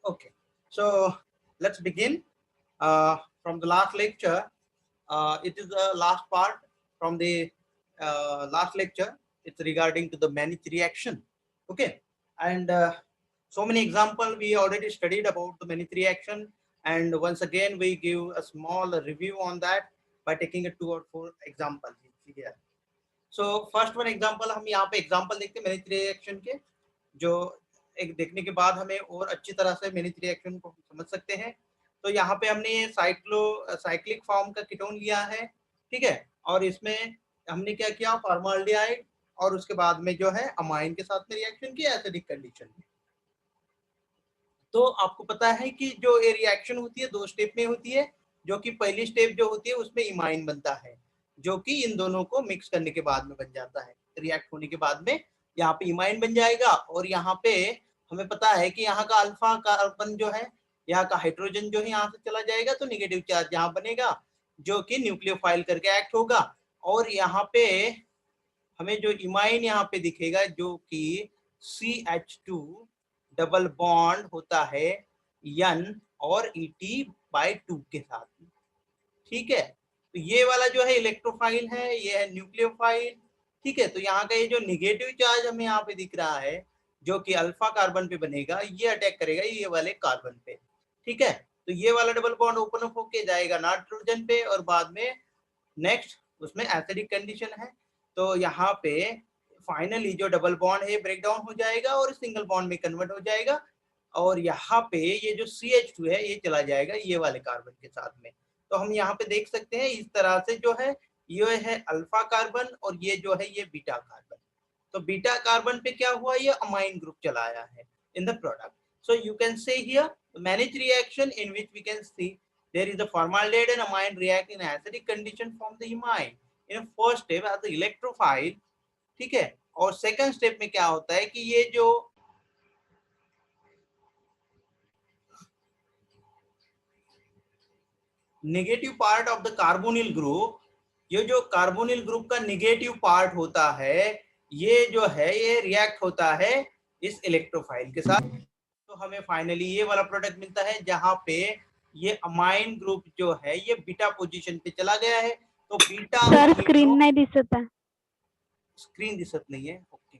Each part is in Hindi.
Okay, so let's begin from the last lecture. It is the last part from the last lecture. It's regarding to the Mannich reaction. Okay, and so many examples we already studied about the Mannich reaction, and once again we give a small review on that by taking a 2 or 4 examples here. So first one example, हम यहाँ पे example देखते हैं Mannich reaction के, जो एक देखने के बाद हमें और अच्छी तरह से Mannich रिएक्शन को समझ सकते हैं। तो यहाँ पे हमने ये साइक्लिक फॉर्म का कीटोन लिया है, ठीक है, और इसमें हमने क्या किया, फॉर्माल्डिहाइड और उसके बाद में जो है अमाइन के साथ में रिएक्शन किया एसिडिक कंडीशन में। तो आपको पता है कि जो ये रिएक्शन होती है 2 स्टेप में होती है, जो कि पहली स्टेप जो होती है उसमें इमाइन बनता है, जो कि इन दोनों को मिक्स करने के बाद में बन जाता है। रिएक्ट होने के बाद में यहाँ पे इमाइन बन जाएगा और यहाँ पे हमें पता है कि यहाँ का अल्फा कार्बन जो है, यहाँ का हाइड्रोजन जो है यहाँ से चला जाएगा, तो निगेटिव चार्ज यहाँ बनेगा जो कि न्यूक्लियोफाइल करके एक्ट होगा। और यहाँ पे हमें जो इमाइन यहाँ पे दिखेगा जो कि CH2 डबल बॉन्ड होता है N और Et/2 के साथ, ठीक है। तो ये वाला जो है इलेक्ट्रोफाइल है, ये है न्यूक्लियोफाइल, ठीक है। तो यहाँ का ये जो निगेटिव चार्ज हमें यहाँ पे दिख रहा है जो कि अल्फा कार्बन पे बनेगा, ये अटैक करेगा ये वाले कार्बन पे, ठीक है। तो ये वाला डबल बॉन्ड ओपन अप होके जाएगा नाइट्रोजन पे और बाद में नेक्स्ट उसमें एसिडिक कंडीशन है। तो यहाँ पे फाइनली जो डबल बॉन्ड है ब्रेक डाउन हो जाएगा और सिंगल बॉन्ड में कन्वर्ट हो जाएगा और यहाँ पे ये जो CH2 है ये चला जाएगा ये वाले कार्बन के साथ में। तो हम यहाँ पे देख सकते हैं इस तरह से जो है ये है अल्फा कार्बन और ये जो है ये बीटा कार्बन। तो बीटा कार्बन पे क्या हुआ, ये अमाइन ग्रुप चला आया है in the product. So you can say here Mannich reaction in which we can see there is a formaldehyde and amine react in acidic condition from the imine in a first step as the electrophile, ठीक है। और सेकंड स्टेप में क्या होता है कि ये जो negative part of the carbonyl group, ये जो कार्बोनिल ग्रुप का नेगेटिव पार्ट होता है ये जो है ये रिएक्ट होता है इस इलेक्ट्रोफाइल के साथ। तो हमें फाइनली ये वाला प्रोडक्ट मिलता है जहां पे ये अमाइन ग्रुप जो है ये बीटा पोजीशन पे चला गया है। तो बीटा सर स्क्रीन नाही दिसत आहे, स्क्रीन दिसत नाहीये, ओके।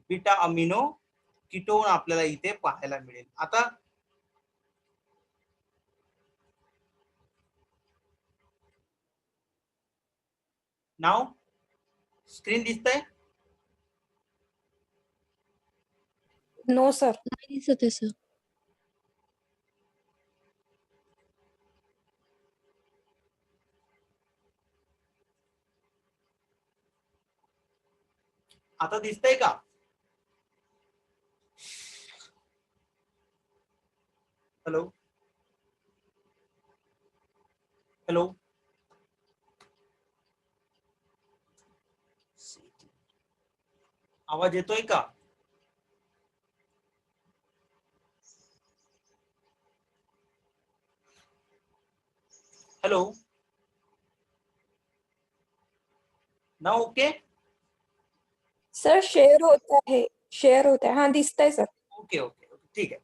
बीटा अमिनो कीटोन आपल्याला इथे पाहायला मिळेल। आता नाउ स्क्रीन दिसतंय? नो सर, नाही दिसत आहे सर। आता दिसतंय का? हेलो हेलो, आवाज येतोय का? Hello, now okay? Sir share होत आहे, हाँ दिसतंय सर। ओके ओके ओके, ठीक आहे।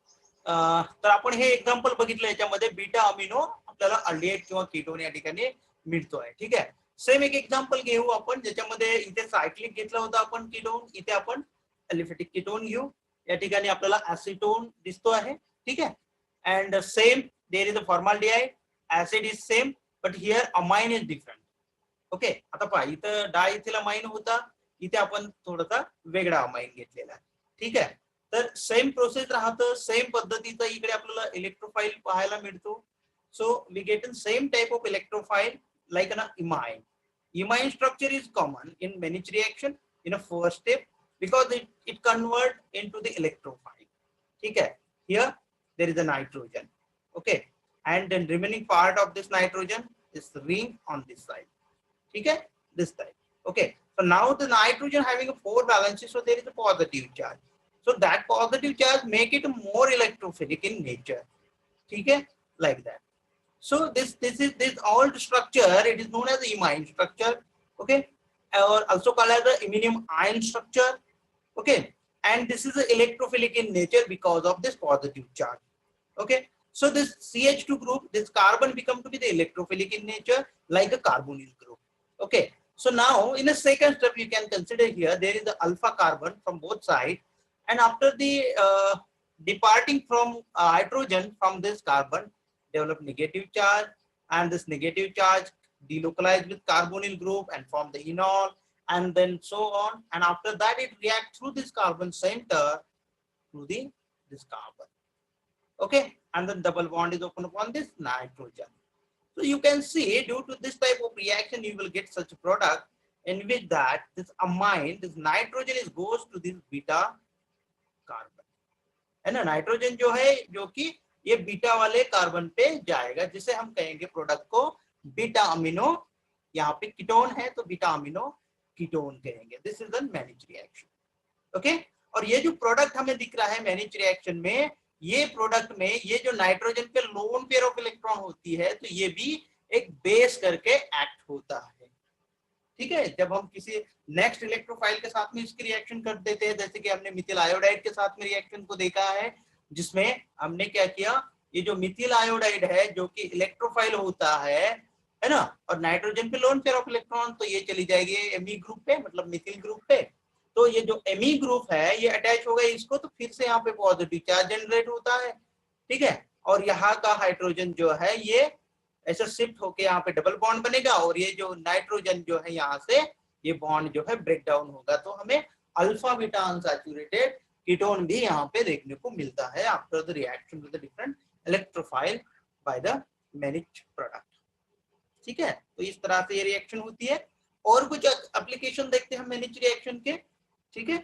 तर आपण हे एक्झाम्पल बघितलं, याच्यामध्ये बीटा अमिनो आपल्याला अल्डिहाइड किंवा कीटोन या ठिकाणी मिळतोय, ठीक आहे। सेम एक एक्झाम्पल घेऊ आपण ज्याच्यामध्ये इथे सायक्लिक घेतला होता आपण कीटोन, इथे आपण अलिफेटिक कीटोन घेऊ। या ठिकाणी आपल्याला एसीटोन दिसतो आहे, ठीक आहे। And same there is a formaldehyde, acid is same but here amine is different, okay. आता पहा इथं डायइथिल अमाइन होता, इथे आपण थोडासा वेगळा अमाइन घेतलेला आहे, ठीक आहे। तर सेम प्रोसेस राहतं, सेम पद्धतीचा इकडे आपल्याला इलेक्ट्रोफाइल पाहायला मिळतो। So we get in same type of electrophile like an imine. Imine structure is common in Mannich reaction in a first step because it convert into the electrophile, ठीक है। Here there is a nitrogen, okay, and then remaining part of this nitrogen is ring on this side, ठीक है, this side, okay। So now the nitrogen having a 4 valences, so there is a positive charge, so that positive charge make it more electrophilic in nature, ठीक है, like that। So this old structure, it is known as the imine structure, okay, or also called as the iminium ion structure, okay, and this is electrophilic in nature because of this positive charge, Okay, so this CH2 group, this carbon become to be the electrophilic in nature, like a carbonyl group. Okay, so now in a second step, you can consider here there is the alpha carbon from both sides, and after the departing from hydrogen from this carbon, develop negative charge, and this negative charge delocalize with carbonyl group and form the enol, and then so on. And after that, it reacts through this carbon center to this carbon. Okay, and then double bond is open upon this nitrogen. So you can see due to this type of reaction, you will get such a product in which that this amine, this nitrogen is goes to this beta carbon, है ना. नाइट्रोजन जो है जो कि ये बीटा वाले कार्बन पे जाएगा, जिसे हम कहेंगे प्रोडक्ट को बीटा अमीनो. यहाँ पे कीटोन है तो बीटा अमीनो कीटोन कहेंगे. This is the Mannich reaction. Okay, और ये जो प्रोडक्ट हमें दिख रहा है मैनिच रिएक्शन में, ये प्रोडक्ट में ये जो नाइट्रोजन पे लोन पेयर ऑफ इलेक्ट्रॉन होती है, तो ये भी एक बेस करके एक्ट होता है. ठीक है, जब हम किसी नेक्स्ट इलेक्ट्रोफाइल के साथ में इसकी रिएक्शन कर देते हैं, जैसे कि हमने मिथिल आयोडाइड के साथ में रिएक्शन को देखा है, जिसमें हमने क्या किया, ये जो मिथिल आयोडाइड है जो कि इलेक्ट्रोफाइल होता है ना, और नाइट्रोजन पे लोन पेयर ऑफ इलेक्ट्रॉन, तो ये चली जाएगी एमी ग्रुप पे, मतलब मिथिल ग्रुप पे. तो ये जो एमी ग्रुप है ये अटैच हो गया इसको, तो फिर से यहाँ पे पॉजिटिव चार्ज जनरेट होता है. ठीक है, और यहाँ का हाइड्रोजन जो है ये ऐसा शिफ्ट होके यहाँ पे डबल बॉन्ड बनेगा, और ये जो नाइट्रोजन जो है यहाँ से ये बॉन्ड जो है ब्रेक डाउन होगा, तो हमें अल्फा बीटा अनसैचुरेटेड कीटोन भी यहाँ पे देखने को मिलता है after the reaction with the different electrophile by the Mannich product. ठीक है, तो इस तरह से ये रिएक्शन होती है. और कुछ एप्लीकेशन देखते हैं मैनिच रिएक्शन के. ठीक है,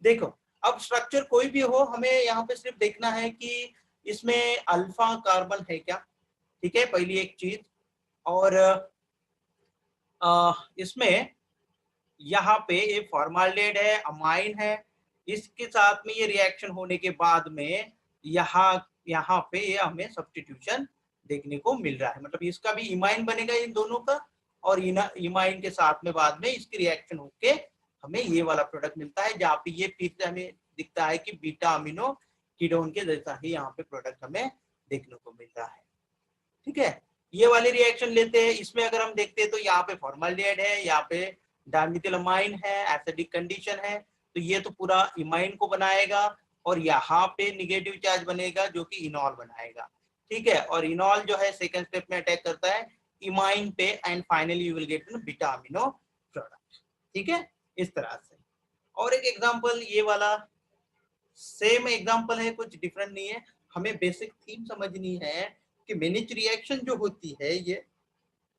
देखो अब स्ट्रक्चर कोई भी हो, हमें यहाँ पे सिर्फ देखना है कि इसमें अल्फा कार्बन है क्या. ठीक है, पहली एक चीज. और इसमें यहाँ पे ये फॉर्माल्डिहाइड है, अमाइन है, इसके साथ में ये रिएक्शन होने के बाद में यहाँ पे ये हमें सब्स्टिट्यूशन देखने को मिल रहा है. मतलब इसका भी इमाइन बनेगा इन दोनों का, और इमाइन के साथ में बाद में इसकी रिएक्शन होके हमें ये वाला प्रोडक्ट मिलता है, जहाँ पे ये फिर से हमें दिखता है कि बीटा अमीनो कीटोन के जैसा ही यहाँ पे प्रोडक्ट हमें देखने को मिल रहा है. ठीक है, ये वाली रिएक्शन लेते हैं. इसमें अगर हम देखते हैं तो यहाँ पे फॉर्माल्डिहाइड है, यहाँ पे डायमिथिलामाइन है, एसिडिक कंडीशन है, तो ये तो पूरा इमाइन को बनाएगा, और यहाँ पे निगेटिव चार्ज बनेगा जो कि इनॉल बनाएगा. ठीक है, और इनॉल जो है सेकंड स्टेप में अटैक करता है इमाइन पे, and finally you will get beta amino product. ठीक है, इस तरह से. और एक एग्जांपल ये वाला सेम एग्जांपल है, कुछ डिफरेंट नहीं है. हमें बेसिक थीम समझनी है कि मैनिच रिएक्शन जो होती है ये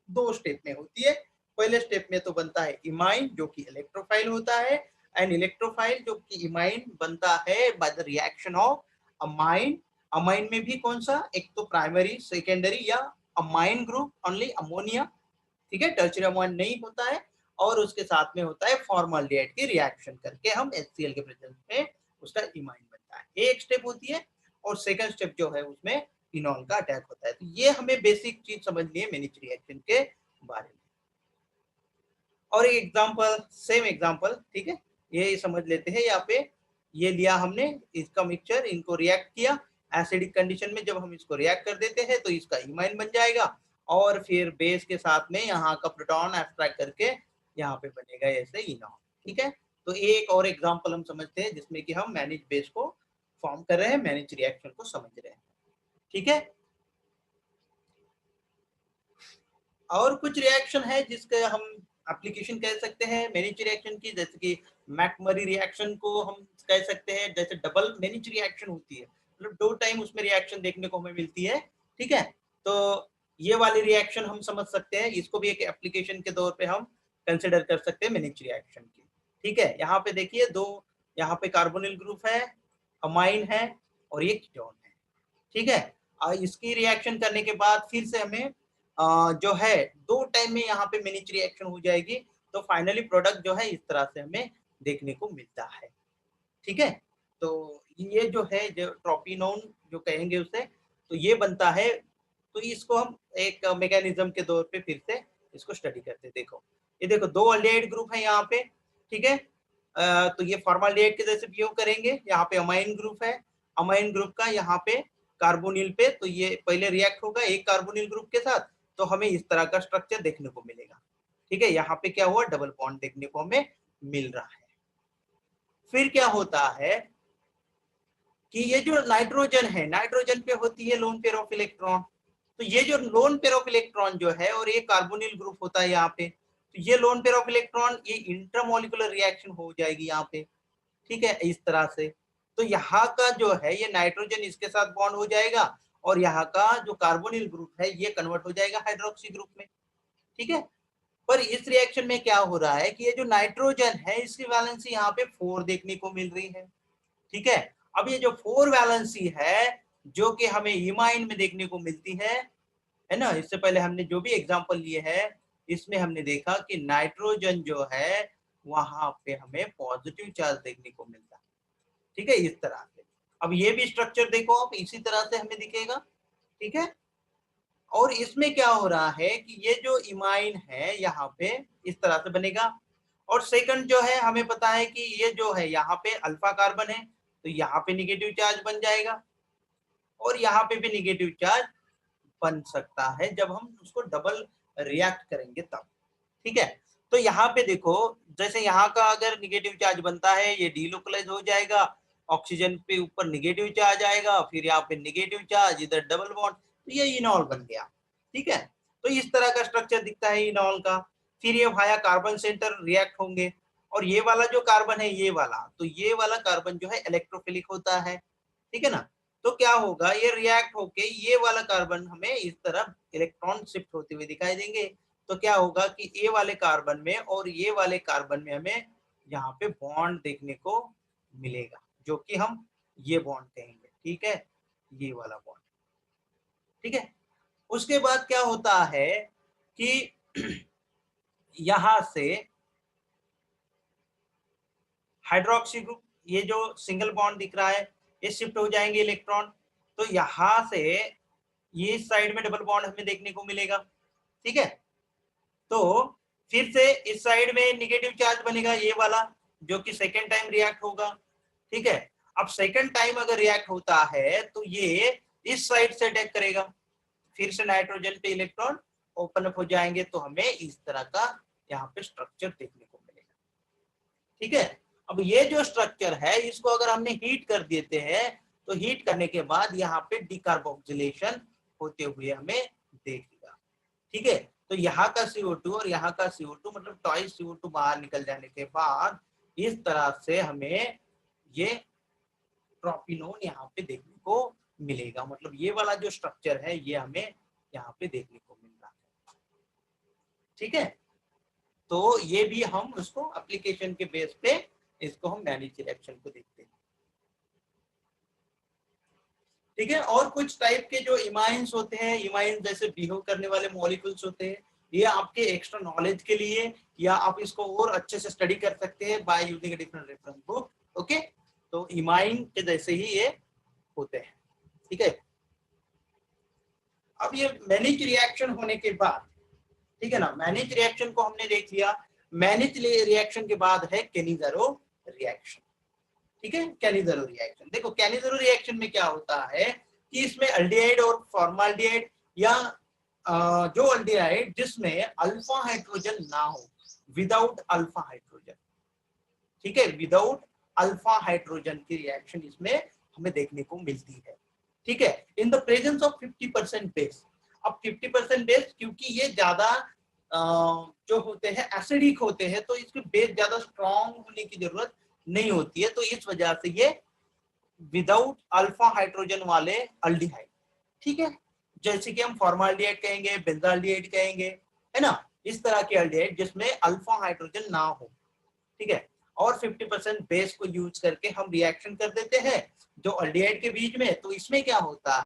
दो स्टेप में होती है. पहले स्टेप में तो बनता है इमाइन जो कि इलेक्ट्रोफाइल होता है, एंड इलेक्ट्रोफाइल जो कि इमाइन बनता है by the reaction of amine. Amine में भी कौन सा, एक तो प्राइमरी, सेकेंडरी या अमाइन ग्रुप ओनली अमोनिया. ठीक है, टर्शियरी अमाइन नहीं होता है, और उसके साथ में होता है फॉर्माल्डिहाइड की रिएक्शन करके हम HCl के प्रेजेंस में उसका इमाइन बनता है. एक स्टेप होती है, और सेकंड स्टेप जो है उसमें इनॉल का अटैक होता है. तो ये हमें बेसिक चीज समझनी है मैनिच रिएक्शन के बारे में. और एक एग्जांपल, सेम एग्जांपल. ठीक है, ये समझ लेते हैं. यहाँ पे ये लिया हमने इसका मिक्सचर, इनको रिएक्ट किया एसिडिक कंडीशन में. जब हम इसको रिएक्ट कर देते हैं तो इसका इमाइन बन जाएगा, और फिर बेस के साथ में यहाँ का प्रोटॉन एब्स्ट्रैक्ट करके यहाँ पे बनेगा ऐसे इनॉल. ठीक है, तो एक और एग्जांपल हम समझते हैं जिसमें कि हम मैनिच बेस को फॉर्म कर रहे हैं, मैनिच रिएक्शन को समझ रहे हैं. ठीक है, और कुछ रिएक्शन है जिसका हम एप्लीकेशन कह सकते हैं मैनिच रिएक्शन की, जैसे कि मैकमरी रिएक्शन को हम कह सकते हैं. जैसे डबल मैनिच रिएक्शन होती है, मतलब दो टाइम उसमें रिएक्शन देखने को हमें मिलती है. ठीक है, तो ये वाली रिएक्शन हम समझ सकते हैं, इसको भी एक एप्लीकेशन के तौर पे हम कंसिडर कर सकते हैं मैनिच रिएक्शन की. ठीक है, यहाँ पे देखिए दो, यहाँ पे कार्बोनिल ग्रुप है, अमाइन है, और ये कीटोन है. ठीक है, इसकी रिएक्शन करने के बाद फिर से हमें जो है दो टाइम में यहाँ पे मैनिच रिएक्शन हो जाएगी, तो फाइनली प्रोडक्ट जो है इस तरह से हमें देखने को मिलता है. ठीक है, तो ये जो है जो ट्रोपिनोन जो कहेंगे उसे, तो ये बनता है. तो इसको हम एक मैकेनिज्म के तौर पे फिर से इसको स्टडी करते हैं. देखो ये देखो दो अल्डिहाइड ग्रुप है यहाँ पे. ठीक है, तो ये फॉर्माल्डिहाइड के जैसे बिहेव करेंगे. यहाँ पे अमाइन ग्रुप है, अमाइन ग्रुप का यहाँ पे कार्बोनिल पे, तो ये पहले रिएक्ट होगा एक कार्बोनिल ग्रुप के साथ, तो हमें इस तरह का स्ट्रक्चर देखने को मिलेगा। ठीक है, यहाँ पे क्या हुआ, डबल बॉन्ड देखने को हमें मिल रहा है। फिर क्या होता है कि ये जो नाइट्रोजन है, नाइट्रोजन पे होती है लोन पेयर ऑफ इलेक्ट्रॉन, तो ये जो लोन पेयर ऑफ इलेक्ट्रॉन जो है और ये कार्बोनिल ग्रुप होता है यहाँ पे, तो ये लोन पेयर ऑफ इलेक्ट्रॉन ये इंटरमोलिकुलर रिएक्शन हो जाएगी यहाँ पे। ठीक है, इस तरह से। तो यहाँ का जो है ये नाइट्रोजन इसके साथ बॉन्ड हो जाएगा और यहाँ का जो कार्बोनिल ग्रुप है ये कन्वर्ट हो जाएगा हाइड्रोक्सी ग्रुप में। ठीक है, पर इस रिएक्शन में क्या हो रहा है कि ये जो नाइट्रोजन है इसकी वैलेंसी यहाँ पे 4 देखने को मिल रही है। ठीक है, अब ये जो 4 वैलेंसी है जो कि हमें इमाइन में देखने को मिलती है ना, इससे पहले हमने जो भी एग्जांपल लिए हैं इसमें हमने देखा कि नाइट्रोजन जो है वहां पे हमें पॉजिटिव चार्ज देखने को मिलता है। ठीक है, इस तरह से। अब ये भी स्ट्रक्चर देखो आप, इसी तरह से हमें दिखेगा। ठीक है, और इसमें क्या हो रहा है कि ये जो इमाइन है यहाँ पे इस तरह से बनेगा, और सेकंड जो है हमें पता है कि ये जो है यहाँ पे अल्फा कार्बन है, तो यहाँ पे निगेटिव चार्ज बन जाएगा और यहाँ पे भी निगेटिव चार्ज बन सकता है जब हम उसको डबल रिएक्ट करेंगे तब। ठीक है, तो यहाँ पे देखो जैसे यहाँ का अगर निगेटिव चार्ज बनता है ये डीलोकलाइज हो जाएगा, ऑक्सीजन पे ऊपर निगेटिव चार्ज आएगा, फिर यहाँ पे निगेटिव चार्ज, इधर डबल बॉन्ड, तो ये इनॉल बन गया। ठीक है, तो इस तरह का स्ट्रक्चर दिखता है इनॉल का। फिर ये वाया कार्बन सेंटर रिएक्ट होंगे और ये वाला जो कार्बन है ये वाला, तो ये वाला कार्बन जो है इलेक्ट्रोफिलिक होता है। ठीक है ना, तो क्या होगा, ये रिएक्ट होके ये वाला कार्बन हमें इस तरह इलेक्ट्रॉन शिफ्ट होते हुए दिखाई देंगे। तो क्या होगा कि ए वाले कार्बन में और ये वाले कार्बन में हमें यहाँ पे बॉन्ड देखने को मिलेगा जो कि हम ये बॉन्ड कहेंगे। ठीक है, ये वाला बॉन्ड। ठीक है, उसके बाद क्या होता है कि यहां से हाइड्रोक्सी ग्रुप, ये जो सिंगल बॉन्ड दिख रहा है ये शिफ्ट हो जाएंगे इलेक्ट्रॉन, तो यहां से ये साइड में डबल बॉन्ड हमें देखने को मिलेगा। ठीक है, तो फिर से इस साइड में नेगेटिव चार्ज बनेगा ये वाला जो कि सेकेंड टाइम रिएक्ट होगा। ठीक है, अब सेकेंड टाइम अगर रिएक्ट होता है तो ये इस साइड से अटैक करेगा, फिर से नाइट्रोजन पे इलेक्ट्रॉन ओपन अप हो जाएंगे, तो हमें इस तरह का यहाँ पे स्ट्रक्चर देखने को मिलेगा। ठीक है, अब ये जो स्ट्रक्चर है इसको अगर हमने हीट कर देते हैं तो हीट करने के बाद यहाँ पे डिकार्बोक्सिलेशन होते हुए हमें देखेगा। ठीक है, तो यहाँ का CO2 और यहाँ का CO2 मतलब ट्वाइस CO2 बाहर निकल जाने के बाद इस तरह से हमें ये प्रोपिनोन यहाँ पे देखने को मिलेगा। मतलब ये वाला जो स्ट्रक्चर है ये हमें यहाँ पे देखने को मिल रहा है। ठीक है, तो ये भी हम उसको एप्लीकेशन के बेस पे इसको हम मैनेज रिएक्शन को देखते हैं। ठीक है, और कुछ टाइप के जो इमाइंस होते हैं, इमाइन जैसे बिहेव करने वाले मॉलिक्यूल्स होते हैं, ये आपके एक्स्ट्रा नॉलेज के लिए या आप इसको और अच्छे से स्टडी कर सकते हैं by using a different reference book. Okay, तो इमाइन के जैसे ही ये होते हैं। ठीक है, अब ये मैनेज रिएक्शन होने के बाद, ठीक है ना, मैनेज रिएक्शन को हमने देख लिया। मैनेज रिएक्शन के बाद है कैनिज़रो रिएक्शन। ठीक है, कैनिज़रो रिएक्शन देखो, कैनिज़रो रिएक्शन में क्या होता है कि इसमें अल्डिहाइड और फॉर्माल्डिहाइड या जो अल्डिहाइड जिसमें अल्फा हाइड्रोजन ना हो, विदाउट अल्फा हाइड्रोजन। ठीक है, विदाउट अल्फा हाइड्रोजन की रिएक्शन इसमें हमें देखने को मिलती है। ठीक है, in the presence of 50% base. अब 50% बेस क्योंकि ये ज्यादा जो होते हैं एसिडिक होते हैं, तो इसके बेस ज्यादा स्ट्रॉन्ग होने की जरूरत नहीं होती है, तो इस वजह से ये विदाउट अल्फा हाइड्रोजन वाले अल्डिहाइड। ठीक है, जैसे कि हम फॉर्माल्डिहाइड कहेंगे, बेंजाल्डिहाइड कहेंगे, है ना, इस तरह के अल्डिहाइड जिसमें अल्फा हाइड्रोजन ना हो। ठीक है, और 50% बेस को यूज करके हम रिएक्शन कर देते हैं जो अल्डिहाइड के बीच में। तो इसमें क्या होता है,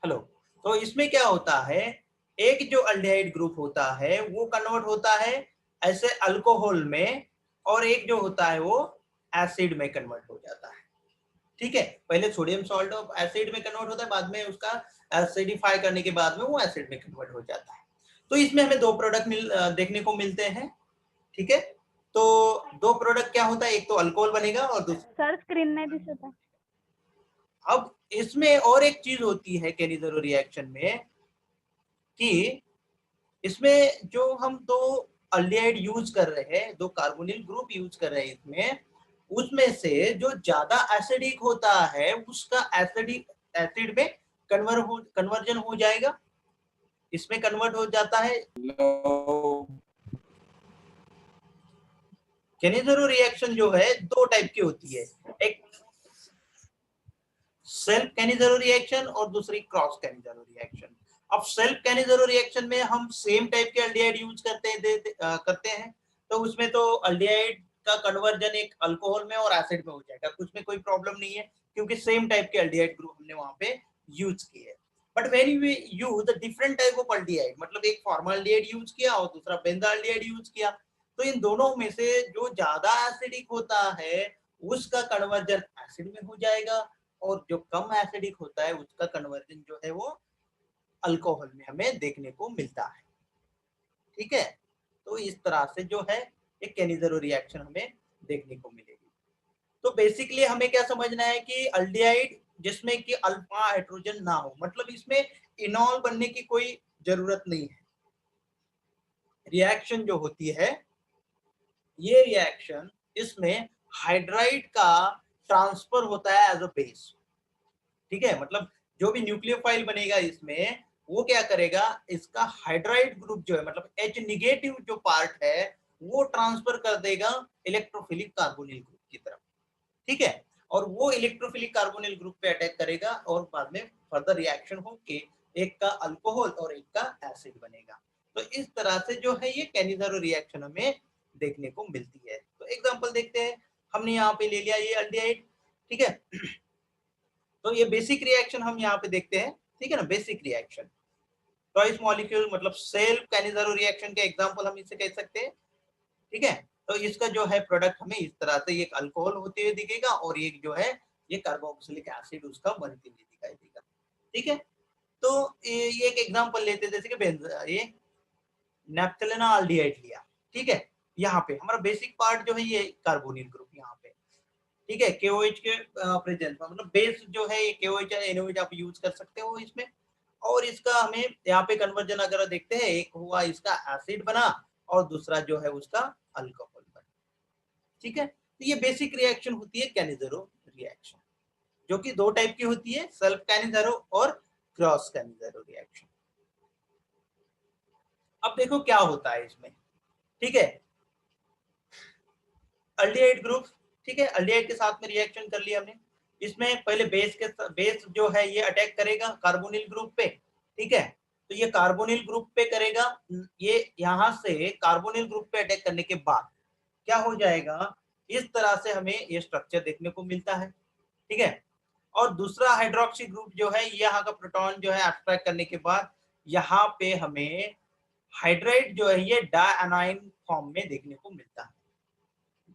हेलो, तो इसमें क्या होता है, एक जो अल्डिहाइड ग्रुप होता है वो कन्वर्ट होता है ऐसे अल्कोहल में, और एक जो होता है वो एसिड में कन्वर्ट हो जाता है। ठीक है, पहले सोडियम सॉल्ट ऑफ एसिड में कन्वर्ट होता है, बाद में उसका एसिडिफाई करने के बाद में वो एसिड में कन्वर्ट हो जाता है। तो इसमें हमें दो प्रोडक्ट देखने को मिलते हैं। ठीक है, तो दो प्रोडक्ट क्या होता है, एक तो अल्कोहल बनेगा और दूसरा, सर स्क्रीन नाही दिसत आहे. अब इसमें और एक चीज होती है केनिज़ेरो रिएक्शन में कि इसमें जो हम दो अल्डिहाइड यूज कर रहे हैं, दो कार्बोनिल ग्रुप यूज कर रहे हैं इसमें, उसमें से जो ज्यादा एसिडिक होता है उसका एसिड में कन्वर्जन हो जाएगा, इसमें कन्वर्ट हो जाता है। केनिज़ेरो रिएक्शन जो है दो टाइप की होती है, एक सेल्फ केनिज़ेरो रिएक्शन और दूसरी क्रॉस केनिज़ेरो रिएक्शन। अब सेल्फ केनिज़ेरो रिएक्शन में हम सेम टाइप के अल्डिहाइड यूज करते हैं, तो उसमें तो अल्डिहाइड का कन्वर्जन एक अल्कोहल में और एसिड में हो जाएगा, कुछ में कोई प्रॉब्लम नहीं है क्योंकि सेम टाइप के अल्डिहाइड ग्रुप हमने वहां पे यूज किए। But when we use the different type of aldehyde, मतलब एक फॉर्मल्डिहाइड यूज किया और दूसरा बेंजाल्डिहाइड यूज किया, तो इन दोनों में से जो ज्यादा एसिडिक होता है उसका कन्वर्जन एसिड में हो जाएगा और जो कम एसिडिक होता है उसका कन्वर्जन जो है वो अल्कोहल में हमें देखने को मिलता है। ठीक है, तो इस तरह से जो है एक केनिज़ेरो रिएक्शन हमें देखने को मिलेगी। तो बेसिकली हमें क्या समझना है कि अल्डिहाइड जिसमें कि अल्फा हाइड्रोजन ना हो, मतलब इसमें इनॉल बनने की कोई जरूरत नहीं है। रिएक्शन जो होती है ये रिएक्शन, इसमें हाइड्राइड का ट्रांसफर होता है एज अ बेस। ठीक है, मतलब जो भी न्यूक्लियोफाइल बनेगा इसमें वो क्या करेगा, इसका हाइड्राइड ग्रुप जो है मतलब H निगेटिव जो पार्ट है वो ट्रांसफर कर देगा इलेक्ट्रोफिलिक कार्बोनिल ग्रुप की तरफ। ठीक है, और वो इलेक्ट्रोफिलिक कार्बोनिल ग्रुप पे अटैक करेगा और बाद में फर्दर रिएक्शन होके एक का अल्कोहल और एक का एसिड बनेगा। तो इस तरह से जो है ये केनिज़ेरो रिएक्शन हमें देखने को मिलती है। तो एग्जांपल देखते हैं, हमने यहाँ पे ले लिया ये अल्डिहाइड। ठीक है, तो ये बेसिक रिएक्शन हम यहाँ पे देखते हैं। ठीक है ना, बेसिक रिएक्शन ट्वाइस मॉलिक्यूल मतलब सेल्फ केनिज़ेरो रिएक्शन के एग्जांपल हम इसे कह सकते हैं। ठीक है, तो इसका जो है प्रोडक्ट हमें इस तरह से एक अल्कोहल होते हुए दिखेगा और एक जो है ये कार्बोक्सिलिक एसिड उसका बनते हुए दिखाई देगा। ठीक है, तो ये एक एग्जांपल लेते हैं, जैसे कि ये नैप्थेलिन अल्डिहाइड लिया। ठीक है, यहाँ पे हमारा बेसिक पार्ट जो है ये कार्बोनिल ग्रुप यहाँ पे। ठीक है, KOH के प्रेजेंस में मतलब बेस जो है ये KOH या NOH आप यूज कर सकते हो इसमें, और इसका हमें यहाँ पे कन्वर्जन अगर देखते हैं, एक हुआ इसका एसिड बना और दूसरा जो है उसका अल्कोहल बना। ठीक है, तो ये बेसिक रिएक्शन होती है केनिज़ेरो रिएक्शन, जो कि दो टाइप की होती है, सेल्फ केनिज़ेरो और क्रॉस केनिज़ेरो रिएक्शन। अब देखो क्या होता है इसमें। ठीक है, अल्डिहाइड ग्रुप, ठीक है, अल्डिहाइड के साथ में रिएक्शन कर लिया हमने। इसमें पहले बेस जो है ये अटैक करेगा कार्बोनिल ग्रुप पे। ठीक है, तो ये कार्बोनिल ग्रुप पे करेगा, ये यहाँ से कार्बोनिल ग्रुप पे अटैक करने के बाद क्या हो जाएगा, इस तरह से हमें ये स्ट्रक्चर देखने को मिलता है। ठीक है, और दूसरा हाइड्रोक्सी ग्रुप जो है यहाँ का प्रोटॉन जो है अट्रैक्ट करने के बाद यहाँ पे हमें हाइड्राइड जो है ये डायनाइन फॉर्म में देखने को मिलता है,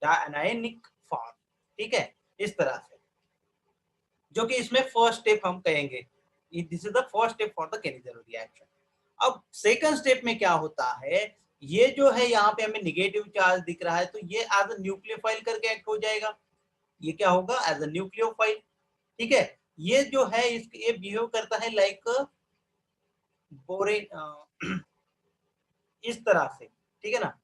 डायनाइनिक फॉर्म। ठीक है, इस तरह से, जो कि इसमें फर्स्ट स्टेप हम कहेंगे, this is the first step for the Cannizzaro reaction. अब सेकंड स्टेप में क्या होता है, ये जो है यहाँ पे हमें निगेटिव चार्ज दिख रहा है तो ये एज अ न्यूक्लियोफाइल करके एक्ट हो जाएगा। ये क्या होगा, एज अ न्यूक्लियोफाइल। ठीक है, ये जो है ये बिहेव करता है लाइक बोरेन, इस तरह से। ठीक है ना,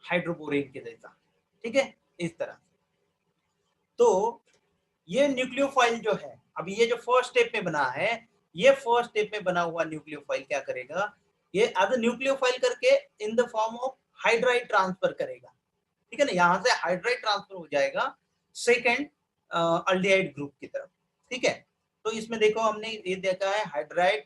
हाइड्रोबोरेन के जैसा। ठीक है, इस तरह से। तो ये न्यूक्लियोफाइल जो है, अभी ये जो फर्स्ट स्टेप में बना है, ये फर्स्ट स्टेप में बना हुआ न्यूक्लियोफाइल क्या करेगा, ये एज अ न्यूक्लियोफाइल करके in the form of hydride transfer करेगा। ठीक है ना, यहां से हाइड्राइड ट्रांसफर हो जाएगा सेकेंड अल्डिहाइड ग्रुप की तरफ। ठीक है, तो इसमें देखो हमने ये देखा है हाइड्राइड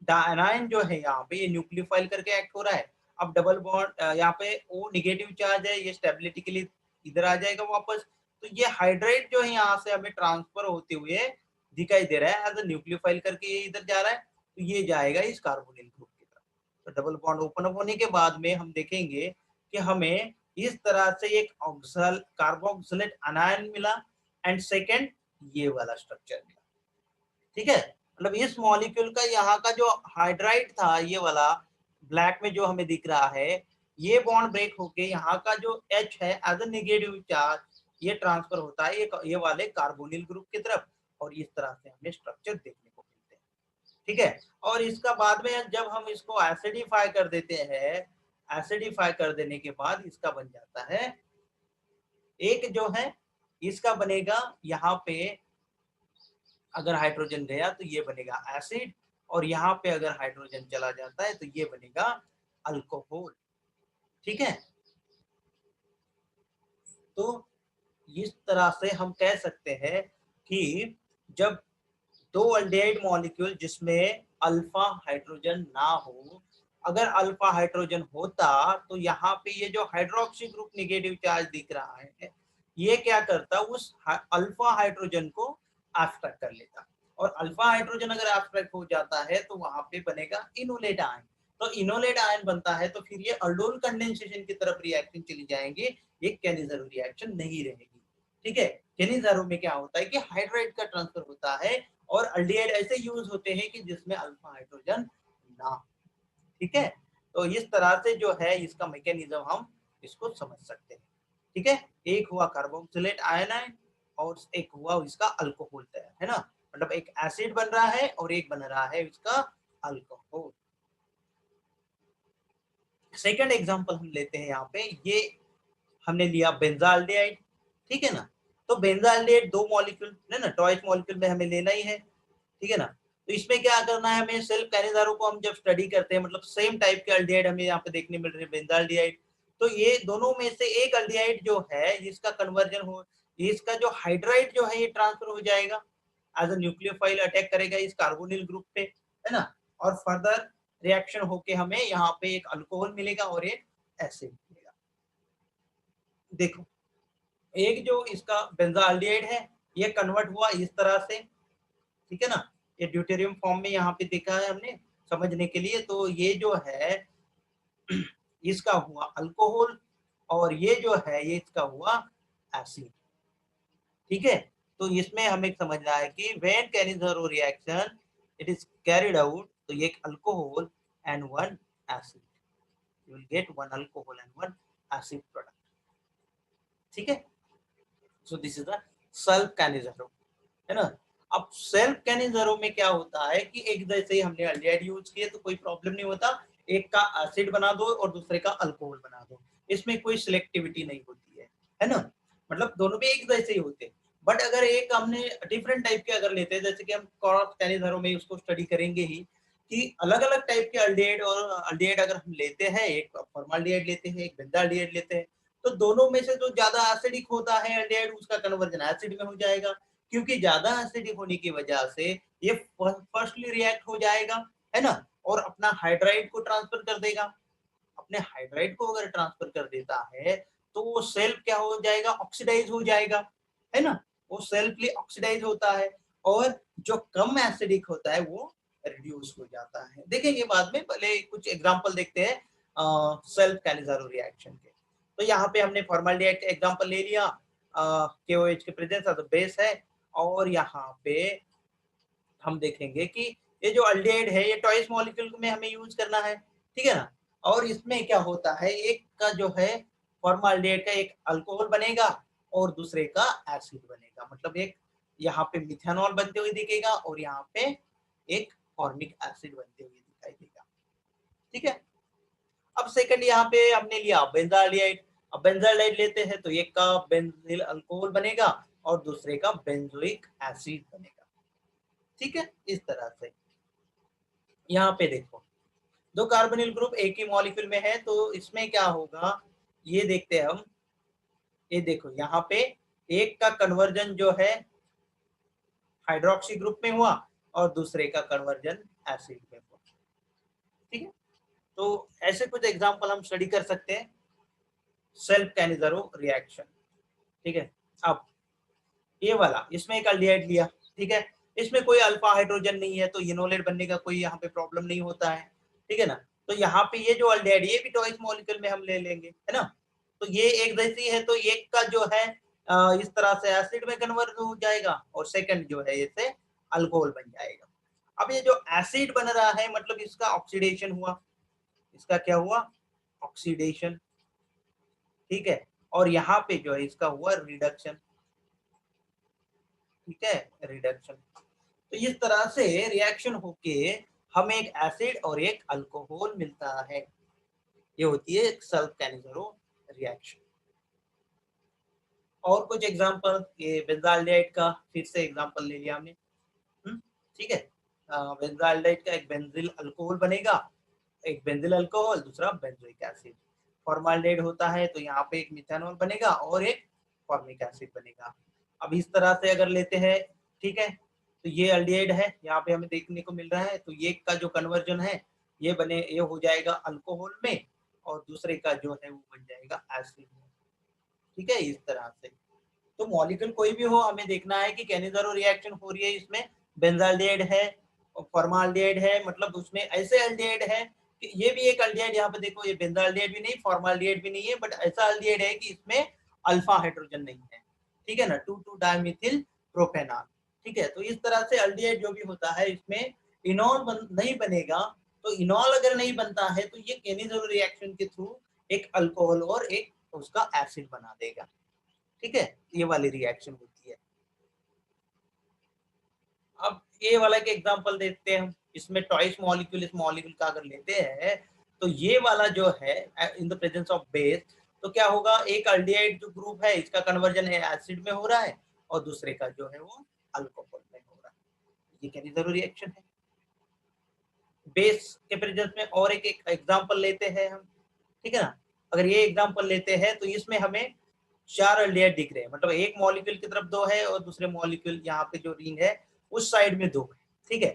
डायनाइन जो है यहाँ पे ये न्यूक्लियोफाइल करके एक्ट हो रहा है। अब डबल बॉन्ड यहाँ पे वो निगेटिव चार्ज है, ये स्टेबिलिटी के लिए इधर आ जाएगा वापस। तो ये हाइड्राइड जो है यहाँ से हमें ट्रांसफर होते हुए दिखाई दे रहा है एज अ न्यूक्लियोफाइल करके, ये इधर जा रहा है तो ये जाएगा इस कार्बोनिल ग्रुप की तरफ। तो डबल बॉन्ड ओपन अप होने के बाद में हम देखेंगे कि हमें इस तरह से एक कार्बोक्सिलेट अनायन मिला एंड सेकेंड ये वाला स्ट्रक्चर मिला। ठीक है, मतलब इस मॉलिक्यूल का यहाँ का जो हाइड्राइड था ये वाला ब्लैक में जो हमें दिख रहा है, ये बॉन्ड ब्रेक होके यहाँ का जो H है एज अ नेगेटिव चार्ज ये ट्रांसफर होता है ये वाले कार्बोनिल ग्रुप की तरफ, और इस तरह से हमें स्ट्रक्चर देखने को मिलते हैं। ठीक है, और इसका बाद में जब हम इसको एसिडिफाई कर देते हैं, एसिडिफाई कर देने के बाद इसका बन जाता है एक जो है, इसका बनेगा यहाँ पे अगर हाइड्रोजन गया तो ये बनेगा एसिड, और यहाँ पे अगर हाइड्रोजन चला जाता है तो ये बनेगा अल्कोहल। ठीक है, तो इस तरह से हम कह सकते हैं कि जब दो अल्डिहाइड मॉलिक्यूल जिसमें अल्फा हाइड्रोजन ना हो, अगर अल्फा हाइड्रोजन होता तो यहाँ पे ये जो हाइड्रोक्सी ग्रुप नेगेटिव चार्ज दिख रहा है, ये क्या करता, उस अल्फा हाइड्रोजन को एब्स्ट्रैक्ट कर लेता, और अल्फा हाइड्रोजन अगर एब्स्ट्रैक्ट हो जाता है तो वहां पे बनेगा इनोलेट आयन। तो इनोलेट आयन बनता है तो फिर ये अल्डोल कंडेंसेशन की तरफ रिएक्शन चली जाएंगे, ये केनिज़ारो रिएक्शन नहीं रहेगी। ठीक है, केनिज़ारो में क्या होता है कि हाइड्राइड का ट्रांसफर होता है, और अल्डिहाइड ऐसे यूज होते हैं कि जिसमें अल्फा हाइड्रोजन ना हो। ठीक है, तो इस तरह से जो है इसका मैकेनिज्म हम इसको समझ सकते हैं। ठीक है, एक हुआ कार्बोक्सिलेट आयन और एक हुआ इसका अल्कोहल तैयार, है ना, मतलब एक एसिड बन रहा है और एक बन रहा है इसका अल्कोहल। सेकंड एग्जांपल हम लेते हैं यहाँ पे, ये हमने लिया बेंजाल्डिहाइड। ठीक है ना, तो बेंजाल्डिहाइड दो मॉलिक्यूल है ना, टॉइस मॉलिक्यूल में हमें लेना ही है। ठीक है ना, तो इसमें क्या करना है हमें, सेल्फ कैनिज़ारो को हम जब स्टडी करते हैं, मतलब सेम टाइप के अल्डिहाइड हमें यहाँ पे देखने मिल रहे हैं बेंजाल्डिहाइड, तो ये दोनों में से एक अल्डिहाइड जो है इसका कन्वर्जन हो, इसका जो हाइड्राइड जो है ये ट्रांसफर हो जाएगा, एज अ न्यूक्लियोफाइल अटैक करेगा इस कार्बोनिल ग्रुप पे, है ना, और फर्दर रिएक्शन होके हमें यहाँ पे एक अल्कोहल मिलेगा और एक एसिड मिलेगा। देखो, एक जो इसका बेंजाल्डिहाइड है ये कन्वर्ट हुआ इस तरह से, ठीक है ना, ये ड्यूटेरियम फॉर्म में यहाँ पे देखा है हमने समझने के लिए, तो ये जो है इसका हुआ अल्कोहल, और ये जो है ये इसका हुआ एसिड। ठीक है, तो इसमें हमें समझना है कि when Cannizzaro reaction it is carried out, तो ये एक alcohol and one acid, you will get one alcohol and one acid product. ठीक है, so this is the self Cannizzaro, है ना। अब सेल्फ कैनिज़ारो में क्या होता है कि एक जैसे ही हमने अल्डिहाइड यूज किए तो कोई प्रॉब्लम नहीं होता, एक का एसिड बना दो और दूसरे का अल्कोहल बना दो, इसमें कोई सिलेक्टिविटी नहीं होती है ना, मतलब दोनों भी एक जैसे ही होते हैं। बट अगर एक हमने डिफरेंट टाइप के अगर लेते हैं, जैसे कि हम क्रॉस कैनिज़ारो में उसको स्टडी करेंगे ही कि अलग अलग टाइप के अल्डिहाइड और अल्डिहाइड अगर हम लेते हैं, एक फॉर्माल्डिहाइड लेते हैं, एक बेंजाल्डिहाइड लेते हैं, तो दोनों में से जो ज्यादा एसिडिक होता है अल्डिहाइड उसका कन्वर्जन एसिड में हो जाएगा, क्योंकि ज्यादा एसिडिक होने की वजह से ये फर्स्टली रिएक्ट हो जाएगा, है ना, और अपना हाइड्राइड को ट्रांसफर कर देगा। अपने हाइड्राइड को अगर ट्रांसफर कर देता है तो वो सेल्फ क्या हो जाएगा, ऑक्सीडाइज हो जाएगा, है ना, वो सेल्फली ऑक्सीडाइज होता है, और जो कम एसिडिक होता है वो रिड्यूस हो जाता है। देखेंगे बाद में, पहले कुछ एग्जांपल देखते हैं सेल्फ कैनिज़ारो रिएक्शन के। तो यहाँ पे हमने फॉर्माल्डिहाइड का एग्जांपल ले लिया, KOH के प्रेजेंस ऑफ द बेस है, और यहाँ पे हम देखेंगे कि ये जो अल्डिहाइड है ये टॉइस मॉलिक्यूल में हमें यूज करना है। ठीक है ना, और इसमें क्या होता है, एक का जो है फॉर्माल्डिहाइड का एक अल्कोहल बनेगा और दूसरे का एसिड बनेगा, मतलब एक यहाँ पे मिथेनॉल बनते हुए दिखेगा और यहाँ पे एक फॉर्मिक एसिड बनते हुए दिखाई देगा। ठीक है, अब सेकंड यहाँ पे हमने लिया बेंजाल्डिहाइड। अब बेंजाल्डिहाइड लेते हैं तो एक का बेंजील अल्कोहल बनेगा और दूसरे का बेंजोइक एसिड बनेगा। ठीक है, इस तरह से यहाँ पे देखो दो कार्बोनिल ग्रुप एक ही मॉलिक्यूल में है, तो इसमें क्या होगा ये देखते हैं हम। ये देखो यहाँ पे एक का कन्वर्जन जो है हाइड्रोक्सी ग्रुप में हुआ और दूसरे का कन्वर्जन एसिड में हुआ। ठीक है, तो ऐसे कुछ एग्जांपल हम स्टडी कर सकते हैं सेल्फ कैनिज़ारो रिएक्शन। ठीक है, अब ये वाला इसमें एक अल्डिहाइड लिया, ठीक है, इसमें कोई अल्फा हाइड्रोजन नहीं है तो इनोलेट बनने का कोई यहाँ पे प्रॉब्लम नहीं होता है। ठीक है ना, तो यहाँ पे ये जो अल्डिहाइड ये भी टॉइस मॉलिक्यूल में हम ले लेंगे, है ना, तो ये एक जैसी है तो एक का जो है इस तरह से एसिड में कन्वर्ट हो जाएगा और सेकंड जो है इससे अल्कोहल बन जाएगा। अब ये जो एसिड बन रहा है मतलब इसका ऑक्सीडेशन हुआ, इसका क्या हुआ, ऑक्सीडेशन। ठीक है, और यहाँ पे जो है इसका हुआ रिडक्शन, ठीक है, रिडक्शन। तो इस तरह से रिएक्शन होके हमें एक एसिड और एक अल्कोहल मिलता है। ये होती है एक सेल्फ कैनिज़रो रिएक्शन। और कुछ एग्जांपल, ये बेंजाल्डेहाइड का फिर से एग्जांपल ले लिया हमने, ठीक है। बेंजाल्डेहाइड का एक बेंजिल अल्कोहल बनेगा, एक बेंजिल अल्कोहल, दूसरा बेंजोइक एसिड। फॉर्माल्डेहाइड होता है तो यहाँ पे एक मिथेनॉल बनेगा और एक फॉर्मिक एसिड बनेगा। अब इस तरह से अगर लेते हैं, ठीक है, तो ये अल्डिहाइड है, यहाँ पे हमें देखने को मिल रहा है, तो ये का जो कन्वर्जन है ये हो जाएगा अल्कोहल में और दूसरे का जो है वो बन जाएगा एसिड में, ठीक है, इस तरह से। तो मॉलिक्यूल कोई भी हो, हमें देखना है कि कैनिज़रो रिएक्शन हो रही है, इसमें बेंजाल्डेहाइड है और फॉर्माल्डेहाइड है, मतलब उसमें ऐसे अल्डिहाइड है कि ये भी एक अल्डिहाइड, यहाँ पे देखो ये बेंजाल्डेहाइड भी नहीं, फॉर्माल्डेहाइड भी नहीं है, बट ऐसा अल्डिहाइड है कि इसमें अल्फा हाइड्रोजन नहीं है, ठीक है ना, 2,2-डायमीथिल प्रोपेनॉल, ठीक है। तो इस तरह से अल्डिहाइड जो भी होता है इसमें इनॉल नहीं बनेगा, तो इनॉल अगर नहीं बनता है तो ये कैनिज़रो रिएक्शन के थ्रू एक अल्कोहल और एक उसका एसिड बना देगा, ठीक है, ये वाली रिएक्शन होती है। अब ये वाला के एग्जांपल देखते हैं हम, इसमें ट्वाइस मॉलिक्यूल, इस मॉलिक्यूल का अगर लेते हैं तो ये वाला जो है in the presence of base, तो क्या होगा, एक अल्डिहाइड जो ग्रुप है इसका कन्वर्जन है एसिड में हो रहा है और दूसरे का जो है वो अल्कोहल में हो रहा है, ये कैनिज़रो रिएक्शन है बेस के प्रेजेंस में। और एक एग्जांपल लेते हैं हम, ठीक है ना, अगर ये एग्जांपल लेते हैं तो इसमें हमें 4 अल्डिहाइड दिख रहे हैं, मतलब एक मॉलिक्यूल की तरफ 2 है और दूसरे मॉलिक्यूल यहाँ पे जो रिंग है उस साइड में 2 है, ठीक है।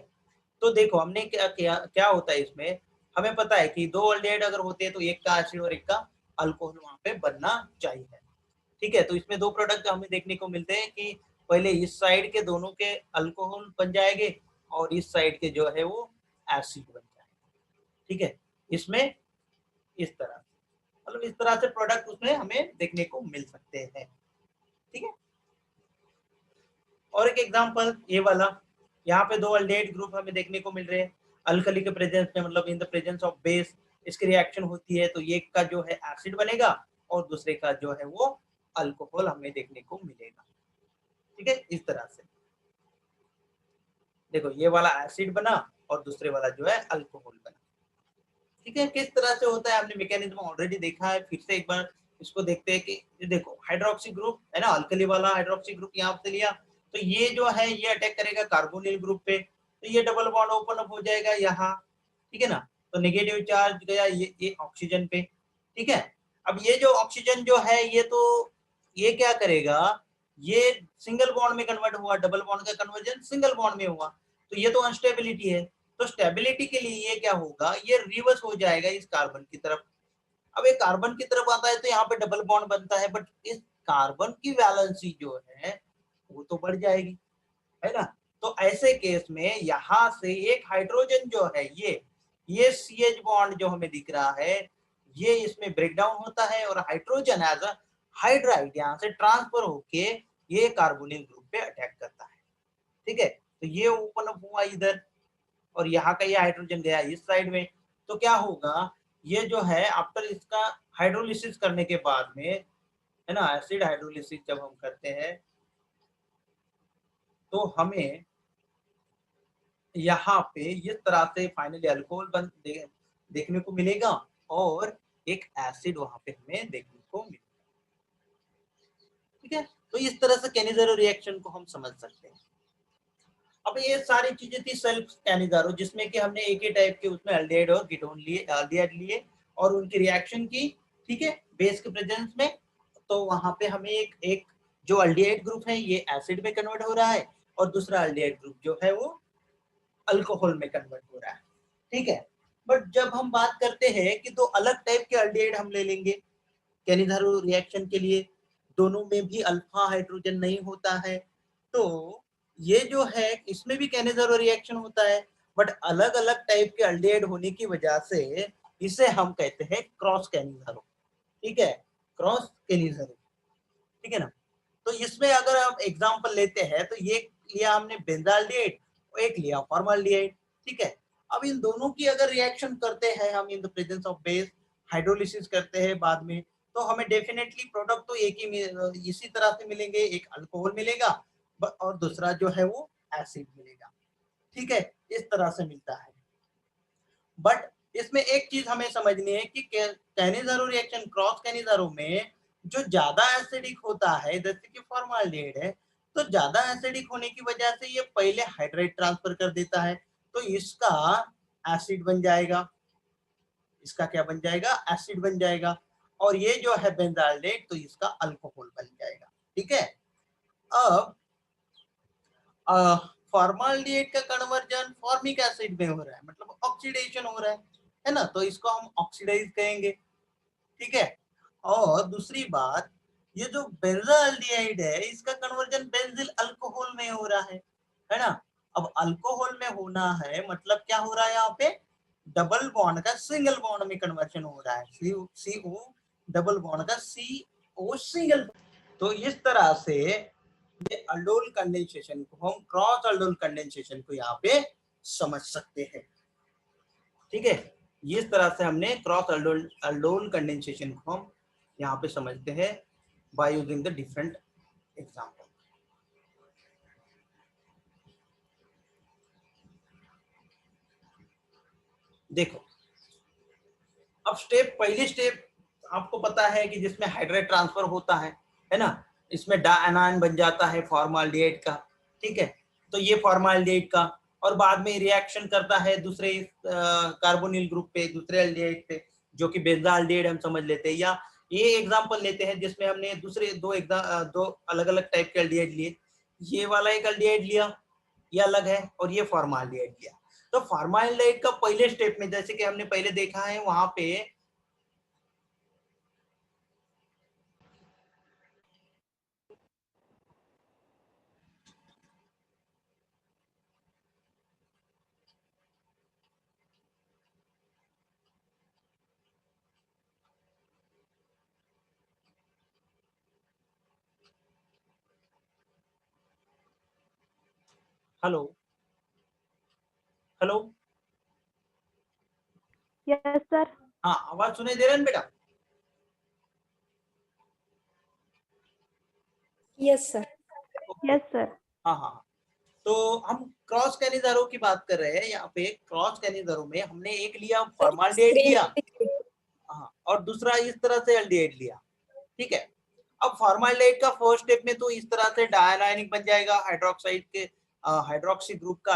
तो देखो हमने क्या किया, क्या होता है इसमें, हमें पता है कि 2 अल्डिहाइड अगर होते हैं तो एक का एसिड और एक का अल्कोहल वहां पे बनना चाहिए, ठीक है। तो इसमें 2 प्रोडक्ट हमें देखने को मिलते हैं कि पहले इस साइड के दोनों के अल्कोहल बन जाएंगे और इस साइड के जो है वो एसिड बन जाएंगे, ठीक है, इसमें इस तरह, मतलब इस तरह से प्रोडक्ट उसमें हमें देखने को मिल सकते हैं, ठीक है। और एक एग्जांपल ये वाला, यहाँ पे 2 अल्डिहाइड ग्रुप हमें देखने को मिल रहे हैं अल्कली के प्रेजेंस में, मतलब in the presence of base इसकी रिएक्शन होती है, तो ये का जो है एसिड बनेगा और दूसरे का जो है वो अल्कोहल हमें देखने को मिलेगा, ठीक है, इस तरह से। देखो ये वाला एसिड बना और दूसरे वाला जो है अल्कोहल बना, ठीक है। किस तरह से होता है हमने मैकेनिज्म ऑलरेडी देखा है, फिर से एक बार इसको देखते हैं कि देखो हाइड्रोक्सी ग्रुप है ना, अल्कली वाला हाइड्रोक्सी ग्रुप यहाँ से लिया, तो ये जो है ये अटैक करेगा कार्बोनिल ग्रुप पे, तो ये डबल बॉन्ड ओपन अप हो जाएगा यहाँ, ठीक है ना, तो नेगेटिव चार्ज गया ये ऑक्सीजन पे, ठीक है। अब ये जो ऑक्सीजन जो है ये क्या करेगा, ये सिंगल बॉन्ड में कन्वर्ट हुआ, डबल बॉन्ड का कन्वर्जन सिंगल बॉन्ड में हुआ, तो ये तो अनस्टेबिलिटी है, तो स्टेबिलिटी के लिए ये क्या होगा, ये रिवर्स हो जाएगा इस कार्बन की तरफ। अब ये कार्बन की तरफ आता है तो यहाँ पे डबल बॉन्ड बनता है, बट इस कार्बन की वैलेंसी जो है वो तो बढ़ जाएगी, है ना। तो ऐसे केस में यहाँ से एक हाइड्रोजन जो है ये CH बॉन्ड जो हमें दिख रहा है ये इसमें ब्रेक डाउन होता है और हाइड्रोजन एज अ हाइड्राइड यहाँ से ट्रांसफर होके ये कार्बोनिल ग्रुप पे अटैक करता है, ठीक है। तो ये ओपन अप हुआ इधर और यहाँ का ये हाइड्रोजन गया इस साइड में, तो क्या होगा, ये जो है आफ्टर इसका हाइड्रोलिसिस करने के बाद में, है ना, एसिड हाइड्रोलिसिस जब हम करते हैं तो हमें यहाँ पे इस तरह से फाइनली अल्कोहल देखने को मिलेगा और एक एसिड वहां पे हमें देखने को मिलेगा, ठीक है। तो इस तरह से कैनिज़रो रिएक्शन को हम समझ सकते हैं। अब ये सारी चीजें थी सेल्फ कैनिज़रो, जिसमें कि हमने एक ही टाइप के उसमें अल्डिहाइड और कीटोन लिए, अल्डिहाइड लिए और उनकी रिएक्शन की, ठीक है, बेस के प्रेजेंस में। तो वहां पे हमें एक जो अल्डिहाइड ग्रुप है ये एसिड में कन्वर्ट हो रहा है और दूसरा अल्डिहाइड ग्रुप जो है वो अल्कोहल में कन्वर्ट हो रहा है, ठीक है। बट जब हम बात करते हैं कि दो अलग टाइप के अल्डिहाइड हम ले लेंगे कैनिज़रो रिएक्शन के लिए, दोनों में भी अल्फा हाइड्रोजन नहीं होता है, तो ये जो है इसमें भी कैनिज़रो रिएक्शन होता है, बट अलग अलग टाइप के अल्डिहाइड होने की वजह से इसे हम कहते हैं क्रॉस कैनिज़रो, ठीक है, क्रॉस कैनिज़रो, ठीक है ना। तो इसमें अगर हम एग्जांपल लेते हैं तो ये लिया हमने बेंजाल्डिहाइड और एक लिया फॉर्माल्डिहाइड, ठीक है। अब इन दोनों की अगर रिएक्शन करते हैं हम in the presence of base, hydrolysis करते हैं बाद में, तो हमें डेफिनेटली प्रोडक्ट तो एक ही इसी तरह से मिलेंगे, एक अल्कोहल मिलेगा और दूसरा जो है वो एसिड मिलेगा। ठीक है, इस तरह से मिलता है। बट इसमें एक चीज हमें समझनी है कि कैनिज़ारो रिएक्शन, क्रॉस कैनिज़ारो में जो ज्यादा एसिडिक होता है, जैसे कि फॉर्माल्डिहाइड है, तो ज्यादा एसिडिक होने की वजह से ये पहले हाइड्राइड ट्रांसफर कर देता है, तो इसका एसिड बन जाएगा, इसका क्या बन जाएगा, एसिड बन जाएगा। और ये जो है बेंजाल्डेट, तो इसका अल्कोहल बन जाएगा। ठीक है, अब फॉर्माल्डिहाइड का कन्वर्जन फॉर्मिक एसिड में हो रहा है, मतलब ऑक्सीडेशन हो रहा है ना, तो इसको हम ऑक्सीडाइज कहेंगे। ठीक है, और दूसरी बात, ये जो बेंजाल्डिहाइड है इसका कन्वर्जन बेंजिल अल्कोहल में हो रहा है ना। अब अल्कोहल में होना है मतलब क्या हो रहा है, यहाँ पे डबल बॉन्ड का सिंगल बॉन्ड में कन्वर्जन हो रहा है, CO डबल बॉन्ड का CO सिंगल। तो इस तरह से ये अल्डोल कंडेंसेशन को हम क्रॉस अल्डोल कंडेंसेशन को यहाँ पे समझ सकते हैं। ठीक है, इस तरह से हमने क्रॉस अल्डोल कंडेंसेशन को हम यहाँ पे समझते हैं by using the different example. देखो, अब पहली स्टेप आपको पता है कि जिसमें हाइड्राइड ट्रांसफर होता है ना, इसमें डायनाइन बन जाता है फॉर्माल्डिहाइड का। ठीक है, तो ये फॉर्माल्डिहाइड का, और बाद में रिएक्शन करता है दूसरे कार्बोनिल ग्रुप पे, दूसरे एल्डिहाइड पे, जो कि बेंजाल्डिहाइड हम समझ लेते हैं। या ये एग्जांपल लेते हैं जिसमें हमने दूसरे दो अलग अलग टाइप के एल्डिहाइड लिए, ये वाला एक एल्डिहाइड लिया, ये अलग है, और ये फॉर्माल्डिहाइड लिया। तो फॉर्माल्डिहाइड का पहले स्टेप में, जैसे कि हमने पहले देखा है, वहां पे हेलो हेलो, यस सर। हाँ, आवाज सुनाई दे रहा है ना बेटा? Yes sir. Yes sir. हाँ हाँ, तो हम क्रॉस कैनिज़ारो की बात कर रहे हैं। यहाँ पे क्रॉस कैनिज़ारो में हमने एक लिया फॉर्माल्डिहाइड लिया, हाँ, और दूसरा इस तरह से एल्डिहाइड लिया। ठीक है, अब फॉर्माल्डिहाइड का फर्स्ट स्टेप में तो इस तरह से डायनाइनिक बन जाएगा, हाइड्रोक्साइड के हाइड्रोक्सी ग्रुप का